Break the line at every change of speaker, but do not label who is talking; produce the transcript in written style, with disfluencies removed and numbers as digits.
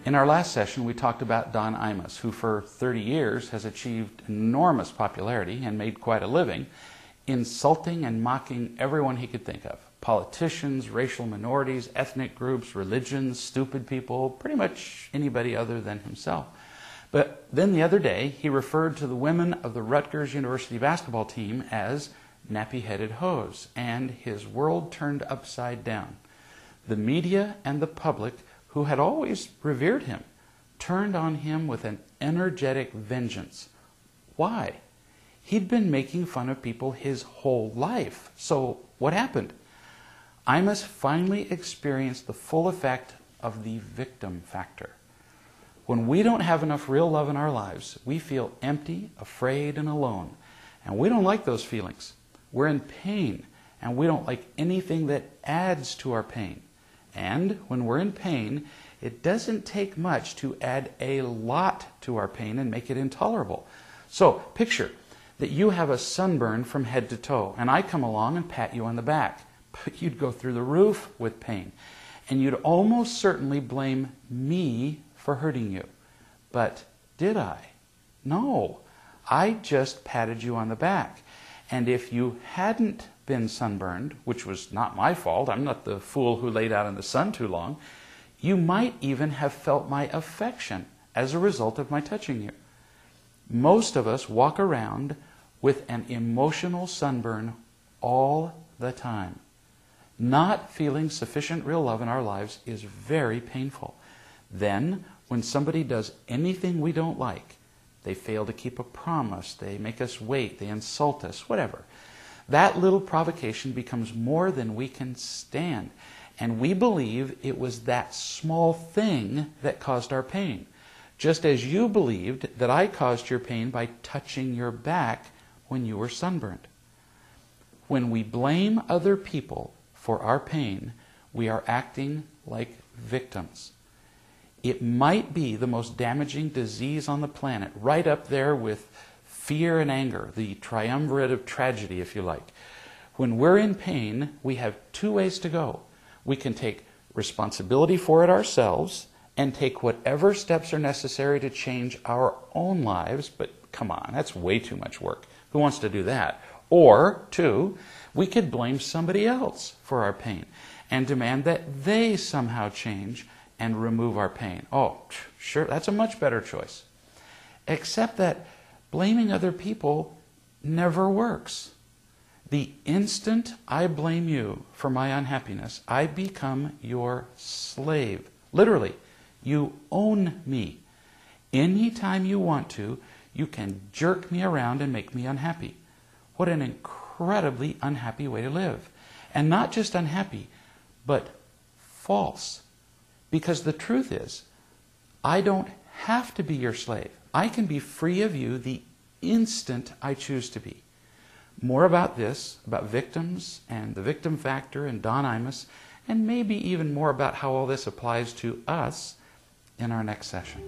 In our last session, we talked about Don Imus, who for 30 years has achieved enormous popularity and made quite a living, insulting and mocking everyone he could think of. Politicians, racial minorities, ethnic groups, religions, stupid people, pretty much anybody other than himself. But then the other day, he referred to the women of the Rutgers University basketball team as nappy-headed hoes, and his world turned upside down. The media and the public, who had always revered him, turned on him with an energetic vengeance. Why? He'd been making fun of people his whole life. So what happened? Imus finally experienced the full effect of the victim factor. When we don't have enough real love in our lives, we feel empty, afraid, and alone. And we don't like those feelings. We're in pain, and we don't like anything that adds to our pain. And when we're in pain, it doesn't take much to add a lot to our pain and make it intolerable. So picture that you have a sunburn from head to toe, and I come along and pat you on the back. But you'd go through the roof with pain, and you'd almost certainly blame me for hurting you. But did I? No. I just patted you on the back. And if you hadn't been sunburned, which was not my fault, I'm not the fool who laid out in the sun too long, you might even have felt my affection as a result of my touching you. Most of us walk around with an emotional sunburn all the time. Not feeling sufficient real love in our lives is very painful. Then, when somebody does anything we don't like, they fail to keep a promise, they make us wait, they insult us, whatever. That little provocation becomes more than we can stand. And we believe it was that small thing that caused our pain. Just as you believed that I caused your pain by touching your back when you were sunburned. When we blame other people for our pain, we are acting like victims. It might be the most damaging disease on the planet, right up there with fear and anger, the triumvirate of tragedy, if you like. When we're in pain, we have two ways to go. We can take responsibility for it ourselves and take whatever steps are necessary to change our own lives, but come on, that's way too much work. Who wants to do that? Or, two, we could blame somebody else for our pain and demand that they somehow change and remove our pain. Oh, sure, that's a much better choice. Except that blaming other people never works. The instant I blame you for my unhappiness, I become your slave. Literally, you own me. Anytime you want to, you can jerk me around and make me unhappy. What an incredibly unhappy way to live. And not just unhappy, but false. Because the truth is, I don't have to be your slave. I can be free of you the instant I choose to be. More about this, about victims and the victim factor and Don Imus, and maybe even more about how all this applies to us in our next session.